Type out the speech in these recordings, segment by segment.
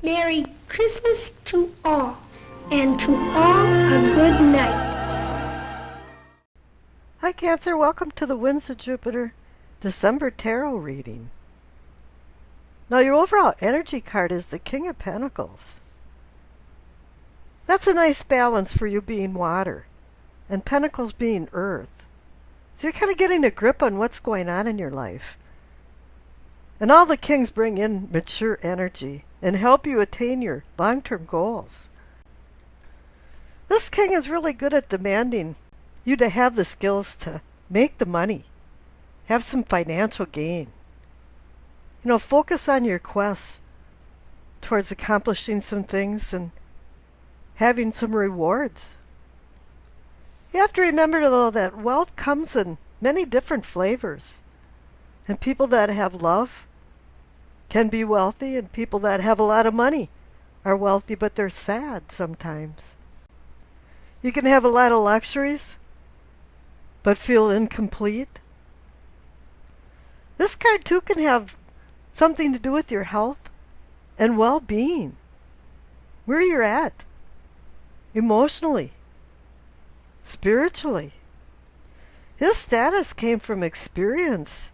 Merry Christmas to all, and to all a good night. Hi Cancer, welcome to the Winds of Jupiter December Tarot reading. Now your overall energy card is the King of Pentacles. That's a nice balance for you being water and Pentacles being earth. So you're kind of getting a grip on what's going on in your life. And all the kings bring in mature energy and help you attain your long-term goals. This king is really good at demanding you to have the skills to make the money, have some financial gain. Focus on your quest towards accomplishing some things and having some rewards. You have to remember, though, that wealth comes in many different flavors. And people that have love can be wealthy, and people that have a lot of money are wealthy, but they're sad sometimes. You can have a lot of luxuries, but feel incomplete. This card, too, can have something to do with your health and well-being, where you're at, emotionally, spiritually. His status came from experience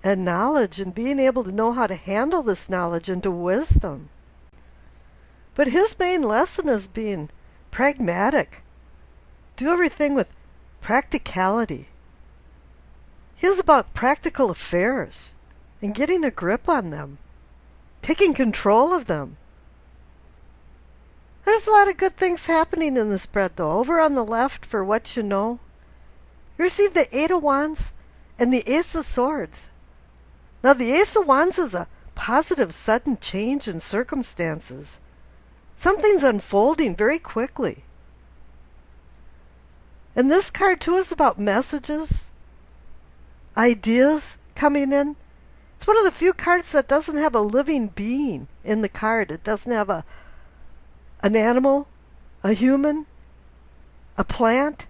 and knowledge and being able to know how to handle this knowledge into wisdom. But his main lesson is being pragmatic. Do everything with practicality. He is about practical affairs and getting a grip on them, taking control of them. There's a lot of good things happening in the spread, though. Over on the left, for what you know, you receive the Eight of Wands and the Ace of Swords. Now, the Ace of Wands is a positive, sudden change in circumstances. Something's unfolding very quickly. And this card, too, is about messages, ideas coming in. It's one of the few cards that doesn't have a living being in the card. It doesn't have an animal, a human, a plant.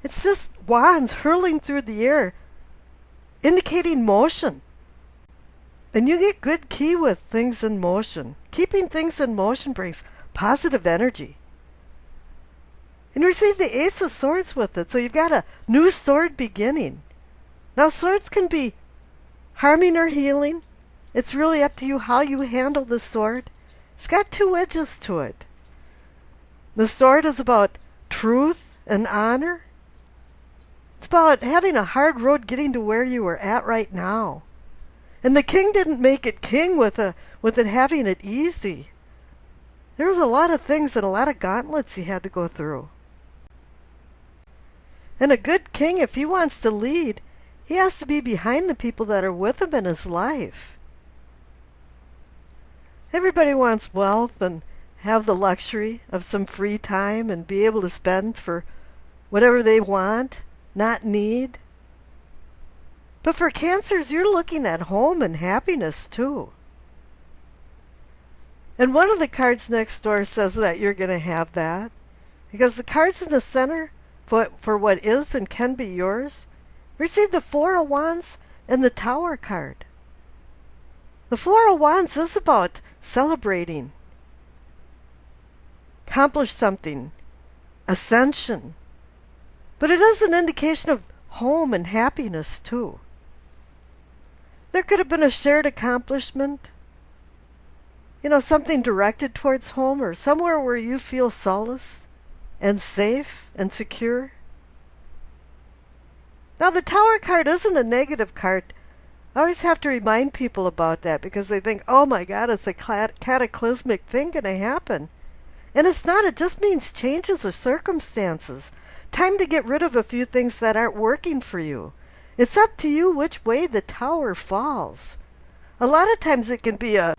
It's just wands hurling through the air, indicating motion. And you get good key with things in motion. Keeping things in motion brings positive energy. And you receive the Ace of Swords with it, so you've got a new sword beginning. Now, swords can be harming or healing. It's really up to you how you handle the sword. It's got two edges to it. The sword is about truth and honor. It's about having a hard road getting to where you are at right now. And the king didn't make it king with it having it easy. There was a lot of things and a lot of gauntlets he had to go through. And a good king, if he wants to lead, he has to be behind the people that are with him in his life. Everybody wants wealth and have the luxury of some free time and be able to spend for whatever they want, not need. But for Cancers, you're looking at home and happiness too. And one of the cards next door says that you're going to have that. Because the cards in the center for what is and can be yours receive the Four of Wands and the Tower card. The Four of Wands is about celebrating, accomplish something, ascension. But it is an indication of home and happiness too. There could have been a shared accomplishment, something directed towards home or somewhere where you feel solace and safe and secure. Now, the Tower card isn't a negative card. I always have to remind people about that because they think, oh my God, it's a cataclysmic thing going to happen. And it's not. It just means changes of circumstances. Time to get rid of a few things that aren't working for you. It's up to you which way the tower falls. A lot of times it can be a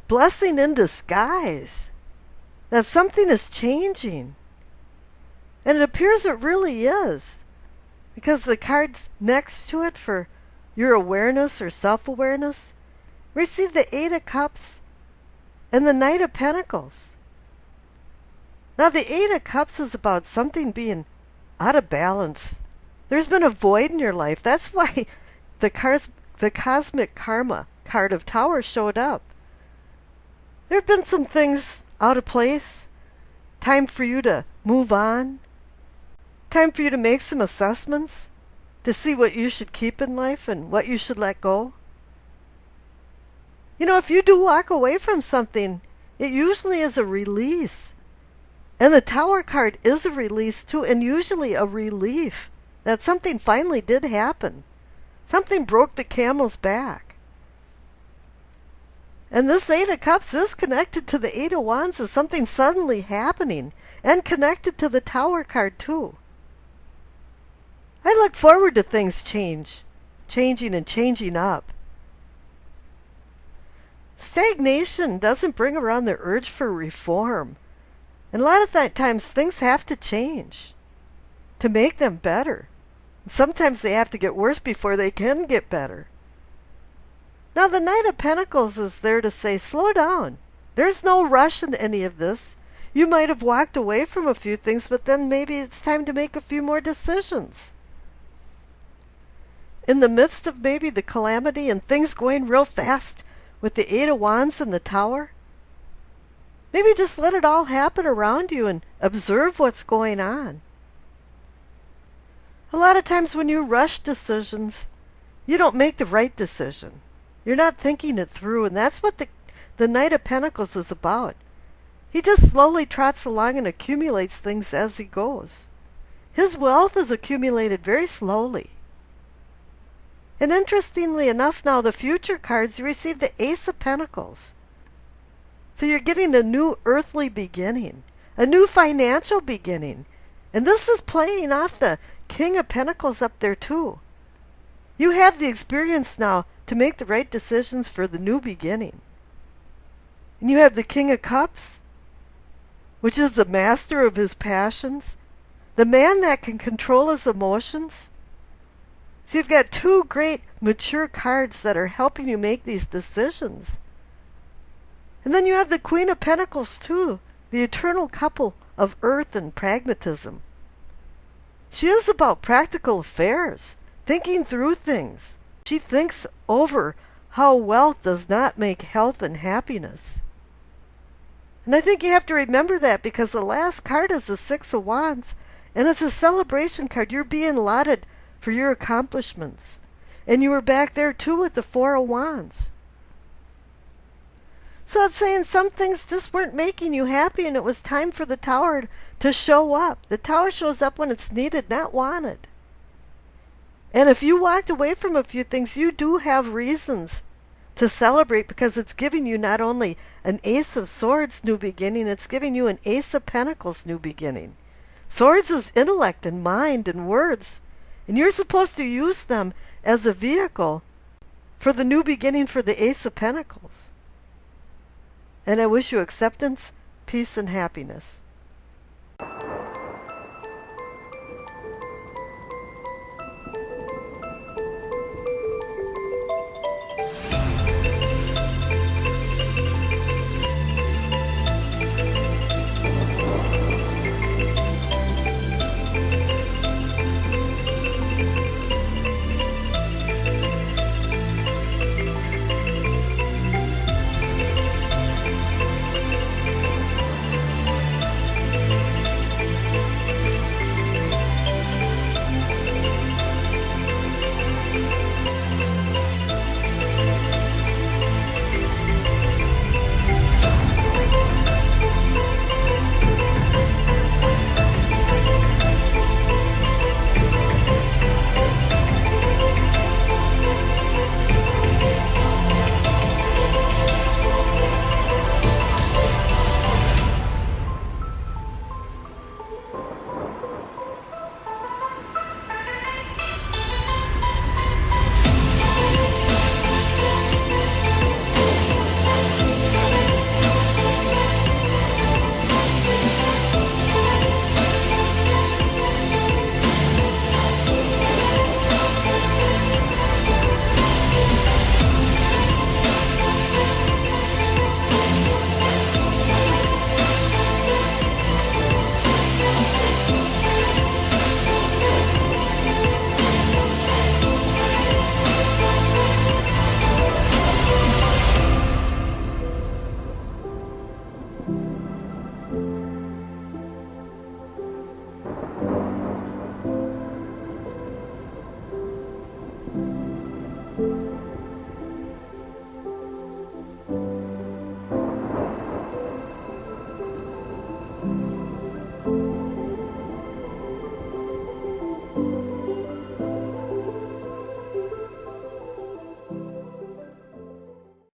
blessing in disguise, that something is changing. And it appears it really is, because the cards next to it for your awareness or self-awareness receive the Eight of Cups and the Knight of Pentacles. Now, the Eight of Cups is about something being out of balance. There's been a void in your life. That's why the cosmic karma card of Tower showed up. There have been some things out of place. Time for you to move on. Time for you to make some assessments to see what you should keep in life and what you should let go. You know, if you do walk away from something, it usually is a release. And the Tower card is a release too, and usually a relief that something finally did happen. Something broke the camel's back. And this Eight of Cups is connected to the Eight of Wands as something suddenly happening, and connected to the Tower card too. I look forward to things changing and changing up. Stagnation doesn't bring around the urge for reform. And a lot of times things have to change to make them better. Sometimes they have to get worse before they can get better. Now the Knight of Pentacles is there to say, slow down. There's no rush in any of this. You might have walked away from a few things, but then maybe it's time to make a few more decisions. In the midst of maybe the calamity and things going real fast with the Eight of Wands and the Tower, maybe just let it all happen around you and observe what's going on. A lot of times when you rush decisions, you don't make the right decision. You're not thinking it through, and that's what the Knight of Pentacles is about. He just slowly trots along and accumulates things as he goes. His wealth is accumulated very slowly. And interestingly enough, now the future cards, you receive the Ace of Pentacles. So you're getting a new earthly beginning, a new financial beginning. And this is playing off the King of Pentacles up there too. You have the experience now to make the right decisions for the new beginning. And you have the King of Cups, which is the master of his passions, the man that can control his emotions. So you've got two great mature cards that are helping you make these decisions. And then you have the Queen of Pentacles too, the eternal couple of earth and pragmatism. She is about practical affairs, thinking through things. She thinks over how wealth does not make health and happiness. And I think you have to remember that, because the last card is the Six of Wands, and it's a celebration card. You're being lauded for your accomplishments. And you were back there too with the Four of Wands. So it's saying some things just weren't making you happy, and it was time for the Tower to show up. The Tower shows up when it's needed, not wanted. And if you walked away from a few things, you do have reasons to celebrate, because it's giving you not only an Ace of Swords new beginning, it's giving you an Ace of Pentacles new beginning. Swords is intellect and mind and words, and you're supposed to use them as a vehicle for the new beginning for the Ace of Pentacles. And I wish you acceptance, peace, and happiness.